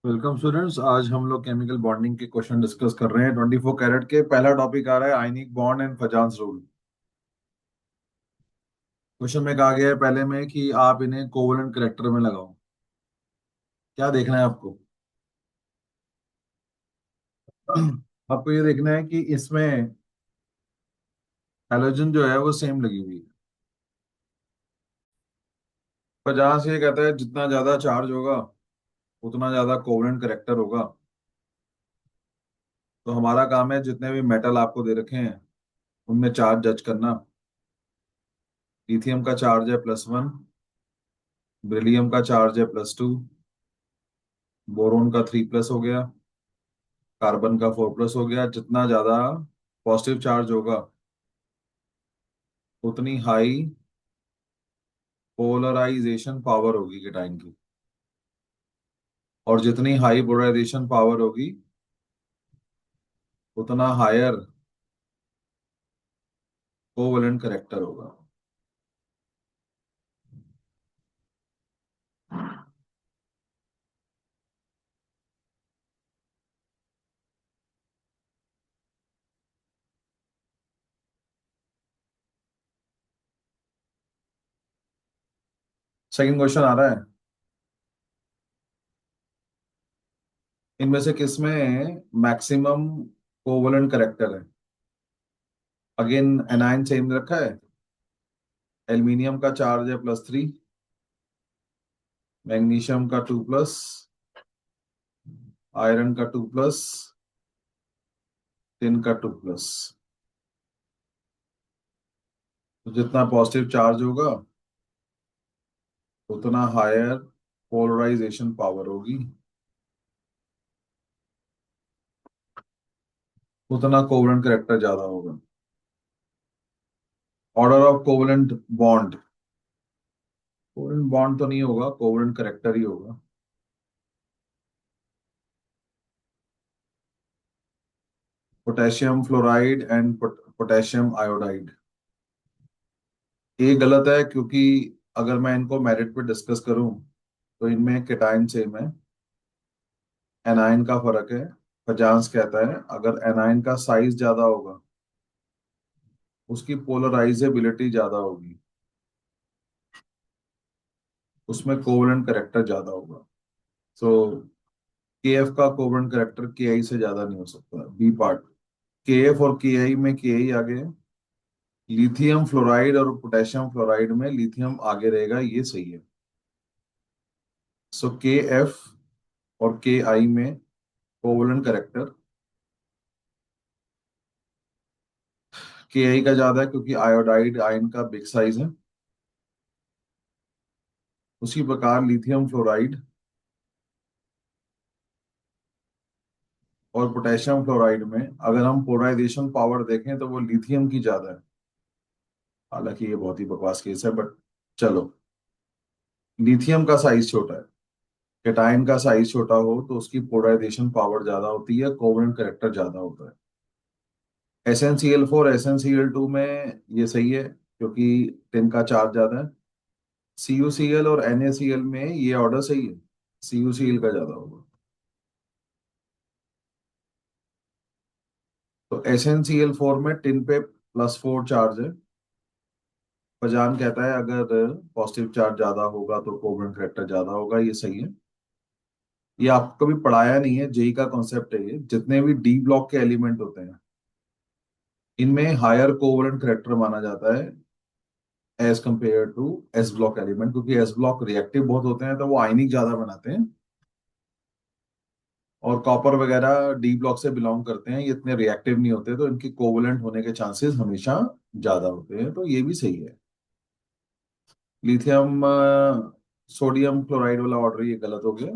Welcome students. आज हम लोग केमिकल बॉन्डिंग के क्वेश्चन डिस्कस कर रहे हैं 24 कैरेट के। पहला टॉपिक आ रहा है ionic bond and फजान्स rule. Question में कहा गया है पहले में कि आप इन्हें कोवलेंट करेक्टर में लगाओ। क्या देखना है आपको? आपको ये देखना है कि इसमें हैलोजन जो है वो सेम लगी हुई है। फजांस ये कहता है जितना ज्यादा चार्ज होगा उतना ज्यादा कोवलेंट करेक्टर होगा। तो हमारा काम है जितने भी मेटल आपको दे रखे हैं उनमें चार्ज जज करना। लिथियम का चार्ज है +1, बेरिलियम का चार्ज है +2, बोरोन का 3+ हो गया, कार्बन का 4+ हो गया। जितना ज्यादा पॉजिटिव चार्ज होगा उतनी हाई पोलराइजेशन पावर होगी केटाइन की, और जितनी हाई पोलराइजेशन पावर होगी उतना हायर कोवेलेंट करेक्टर होगा। सेकंड क्वेश्चन आ रहा है, इनमें से किसमें मैक्सिमम कोवेलेंट करेक्टर है? अगेन एनाइन सेम रखा है। एल्यूमिनियम का चार्ज है +3, मैग्नीशियम का 2+, आयरन का 2+, टिन का 2+। तो जितना पॉजिटिव चार्ज होगा उतना हायर पोलराइजेशन पावर होगी, उतना कोवेलेंट करेक्टर ज्यादा होगा। Order of covalent bond, covalent bond तो नहीं होगा, कोवेलेंट करेक्टर ही होगा। Potassium fluoride and potassium iodide. ये गलत है क्योंकि अगर मैं इनको मेरिट पे डिस्कस करूं तो इनमें केटाइन सेम है, एनाइन का फर्क है। पजांस कहता है अगर एनाइन का साइज ज्यादा होगा उसकी पोलराइजेबिलिटी ज्यादा होगी, उसमें कोवेलेंट करेक्टर ज्यादा होगा। सो के एफ का कोवेलेंट करेक्टर के आई से ज्यादा नहीं हो सकता। बी पार्ट, के एफ और के आई में के आई आगे है। लिथियम फ्लोराइड और पोटेशियम फ्लोराइड में लिथियम आगे रहेगा, ये सही है। सो के एफ और के आई में कोवेलेंट करेक्टर के आई का ज्यादा है क्योंकि आयोडाइड आयन का बिग साइज है। उसी प्रकार लिथियम फ्लोराइड और पोटेशियम फ्लोराइड में अगर हम पोलराइजेशन पावर देखें तो वो लिथियम की ज्यादा है। हालांकि ये बहुत ही बकवास केस है बट चलो। लिथियम का साइज छोटा है, केटाइन का साइज छोटा हो तो उसकी पोलराइजेशन पावर ज्यादा होती है, कोवेलेंट करेक्टर ज्यादा होता है। SnCl4 SnCl2 में ये सही है क्योंकि टिन का चार्ज ज्यादा है। CuCl और NaCl में ये ऑर्डर सही है, CuCl का ज्यादा होगा। तो SnCl4 में टिन पे +4 चार्ज है। फजान कहता है अगर पॉजिटिव चार्ज ज्यादा होगा तो कोवेलेंट करेक्टर ज्यादा होगा, ये सही है। ये आपको कभी पढ़ाया नहीं है, जेई का कॉन्सेप्ट है ये। जितने भी डी ब्लॉक के एलिमेंट होते हैं इनमें हायर कोवेलेंट करेक्टर माना जाता है as compare to s block element, क्योंकि एस ब्लॉक रिएक्टिव बहुत होते हैं तो वो आयनिक ज्यादा बनाते हैं। और कॉपर वगैरह डी ब्लॉक से बिलोंग करते हैं, ये इतने रिएक्टिव नहीं होते तो इनकी कोवेलेंट होने के चांसेस हमेशा ज्यादा होते हैं, तो ये भी सही है। लिथियम सोडियम क्लोराइड वाला ऑर्डर ये गलत हो गया।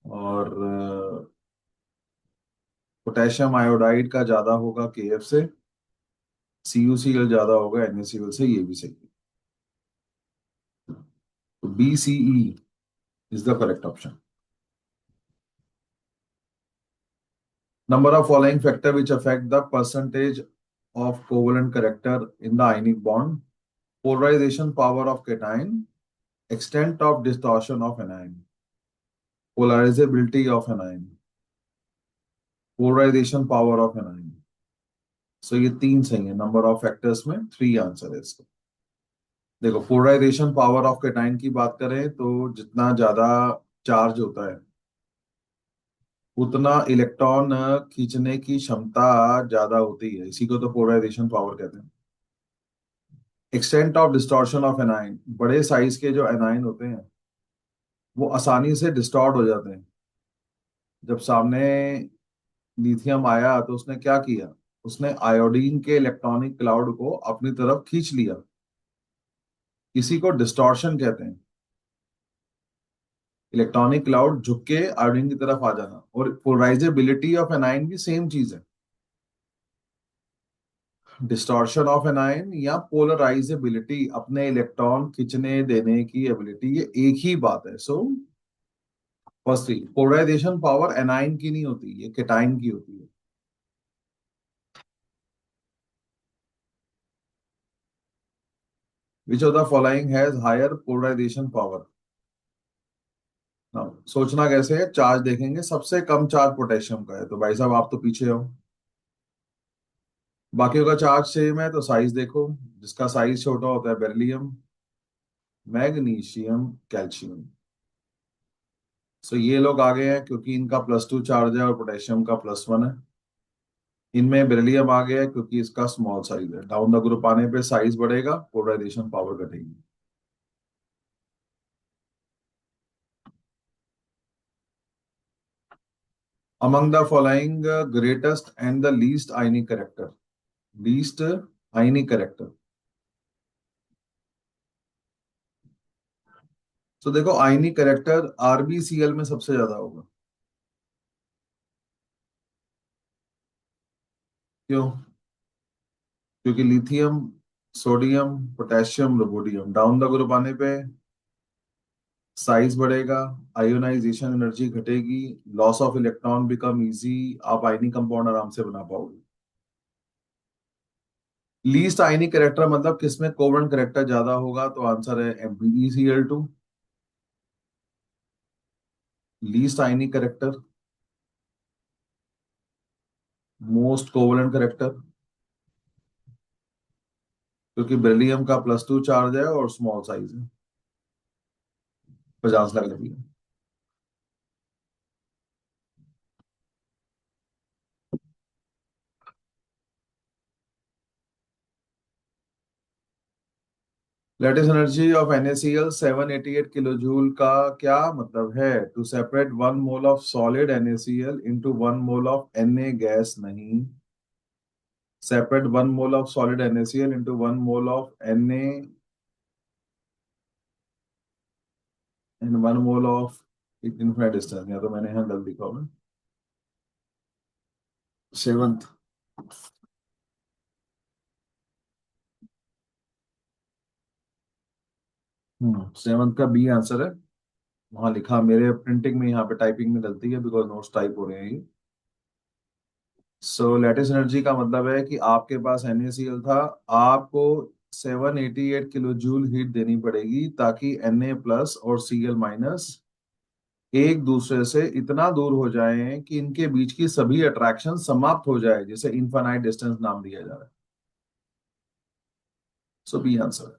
और पोटेशियम आयोडाइड का ज्यादा होगा केएफ से, CuCl ज्यादा होगा NaCl से, ये भी सही है। तो BCE is the correct option. Number of following factor which affect the percentage of covalent character in the ionic bond: polarization power of cation, extent of distortion of anion. Polarisability of an ion, polarisation power of an ion. So ये तीन सही है, number of factors में 3 answer है इसका। देखो, polarisation power of cation की बात करें तो जितना ज्यादा चार्ज होता है उतना इलेक्ट्रॉन खींचने की क्षमता ज्यादा होती है, इसी को तो पोलराइजेशन पावर कहते हैं। Extent of distortion of A9, बड़े साइज के जो एनाइन होते हैं वो आसानी से डिस्टॉर्ट हो जाते हैं। जब सामने लिथियम आया तो उसने क्या किया, उसने आयोडीन के इलेक्ट्रॉनिक क्लाउड को अपनी तरफ खींच लिया, इसी को डिस्टॉर्शन कहते हैं। इलेक्ट्रॉनिक क्लाउड झुक के आयोडीन की तरफ आ जाना। और पोलराइजेबिलिटी ऑफ एनाइन भी सेम चीज है। डिस्टॉर्शन ऑफ एनाइन या पोलराइजेबिलिटी, अपने इलेक्ट्रॉन खींचने देने की एबिलिटी, ये एक ही बात है। So firstly, polarisation power anion की नहीं होती, ये केटाइन की होती है। Which of the following has higher polarisation power. सोचना कैसे है, चार्ज देखेंगे, सबसे कम चार्ज पोटेशियम का है, तो भाई साहब आप तो पीछे हो। बाकियों का चार्ज सेम है तो साइज देखो, जिसका साइज छोटा होता है बेरिलियम, मैग्नीशियम, कैल्शियम। सो ये लोग आगे हैं क्योंकि इनका +2 चार्ज है और पोटेशियम का +1 है। इनमें बेरिलियम आ गया है क्योंकि इसका स्मॉल साइज है। डाउन द ग्रुप आने पे साइज बढ़ेगा, पोलराइजेशन पावर घटेगी। Among the following greatest and the least ionic character, least ionic character. तो देखो, आयनिक करेक्टर आरबीसीएल में सबसे ज्यादा होगा। क्यों? क्योंकि lithium, sodium, potassium, rubidium, down the group आने पे साइज बढ़ेगा, आयोनाइजेशन एनर्जी घटेगी, loss of electron become easy, आप आयनिक कंपाउंड आराम से बना पाओगे। लीस्ट आयनिक करेक्टर मतलब किसमें कोवेलेंट करेक्टर ज्यादा होगा, तो आंसर है MbECl2। लीस्ट आयनिक करेक्टर, मोस्ट कोवेलेंट करेक्टर, क्योंकि बेरिलियम का +2 चार्ज है और स्मॉल साइज है, 50 लाख लगी है। Lattice energy of NaCl 788 kilo joule का क्या मतलब है? To separate 1 mole of solid NaCl into 1 mole of Na gas नहीं, separate 1 mole of solid NaCl into 1 mole of Na and 1 mole of infinite distance, या तो मैंने यहाँ गलत लिखा होगा। सेवंथ, सेवंथ का बी आंसर है। वहां लिखा, मेरे प्रिंटिंग में, यहाँ पे टाइपिंग में गलती है बिकॉज नोट्स टाइप हो रहे हैं ये। सो लेटेस्ट एनर्जी का मतलब है कि आपके पास NaCl था, आपको 788 किलो जूल हीट देनी पड़ेगी ताकि Na+ और Cl- एक दूसरे से इतना दूर हो जाएं कि इनके बीच की सभी अट्रैक्शन समाप्त हो जाए, जिसे इनफाइनाइट डिस्टेंस नाम दिया जा रहा है। So B answer.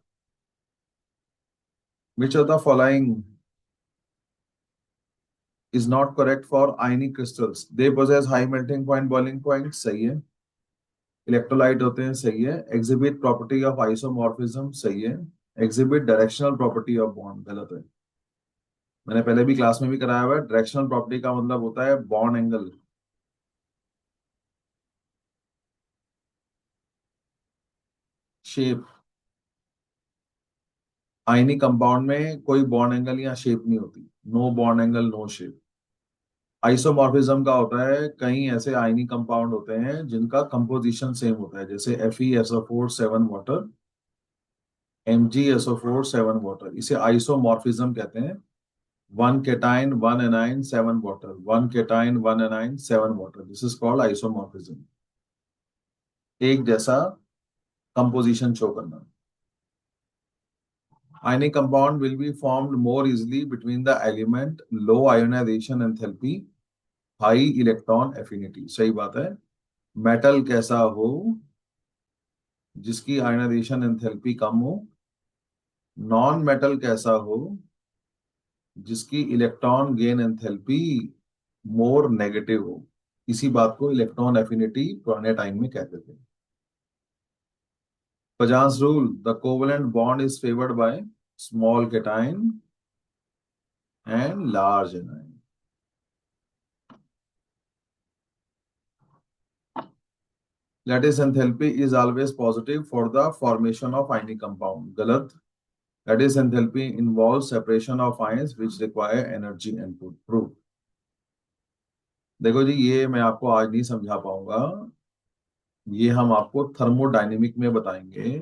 Which of the following is not correct for ionic crystals? They possess high melting point, boiling point, सही है। इलेक्ट्रोलाइट होते हैं, सही है। एग्जिबिट प्रॉपर्टी ऑफ आइसोमॉर्फिज्म, सही है। Exhibit directional property of bond, गलत है। मैंने पहले भी क्लास में भी कराया हुआ है, डायरेक्शनल प्रॉपर्टी का मतलब होता है bond angle. Shape, ionic compound में कोई बॉन्ड एंगल या शेप नहीं होती, no bond angle no shape. Isomorphism का होता है, कई ऐसे आयनिक कंपाउंड होते हैं जिनका कंपोजिशन सेम होता है, जैसे FeSO4 7 वाटर, MgSO4 7 वाटर, इसे आइसोमॉर्फिज्म कहते हैं। 1 cation 1 A9 7 water, 1 cation 1 A9 7 water, this is called isomorphism. एक जैसा कंपोजिशन शो करना। Ionic compound will be formed more easily between the element low ionization enthalpy, high electron affinity. सही बात है। Metal कैसा हो जिसकी आयनाइजेशन एंथैल्पी कम हो, नॉन मेटल कैसा हो जिसकी electron gain enthalpy more negative हो। इसी बात को इलेक्ट्रॉन एफिनिटी पुराने टाइम में कहते थे। Fajans rule, the covalent bond is favoured by small cation and large anion. Lattice enthalpy is always positive for the formation of ionic compound. गलत। Lattice enthalpy involve separation of ions which require energy input. Prove. देखो जी, ये मैं आपको आज नहीं समझा पाऊंगा, ये हम आपको थर्मोडायनेमिक में बताएंगे।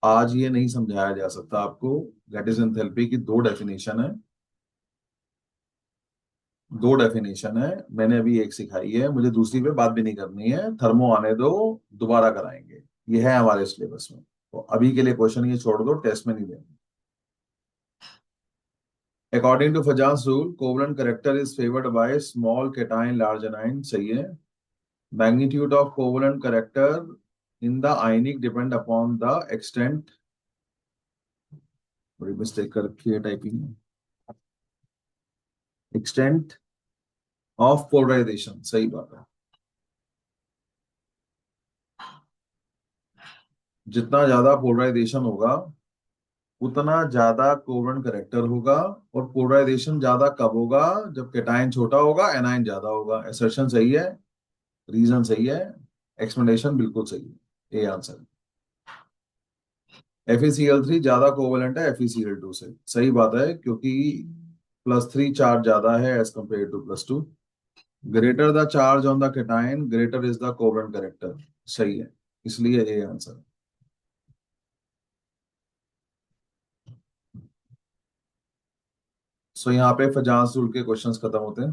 आज ये नहीं समझाया जा सकता आपको। लैटिस एंथैल्पी की दो डेफिनेशन है। मैंने अभी एक सिखाई है, मुझे दूसरी पे बात भी नहीं करनी है। थर्मो आने दो, दोबारा कराएंगे। ये है हमारे सिलेबस में। तो अभी के लिए क्वेश्चन ये छोड़ दो, टेस्ट में नहीं देंगे। According to Fajans rule, covalent character is favoured by small cation large anion. सही है। Magnitude of covalent character in the ionic depend upon the extent. बड़ी मिस्टेक कर रखी है टाइपिंग में। Extent of polarisation. सही बात है। जितना ज्यादा पोलराइजेशन होगा उतना ज्यादा कोवेलेंट करेक्टर होगा। और पोलराइजेशन ज्यादा कब होगा? जब कैटायन छोटा होगा, एनायन ज्यादा होगा। एसर्शन सही है, रीजन सही है, एक्सप्लेनेशन बिल्कुल सही है। A answer. FeCl3 ज्यादा कोवेलेंट है FeCl2 से। सही बात है, क्योंकि +3 चार्ज ज्यादा है as compare to +2। Greater the charge on the cation greater is the covalent character. सही है, इसलिए ए आंसर। सो यहाँ पे फजांस रूल के क्वेश्चंस खत्म होते हैं।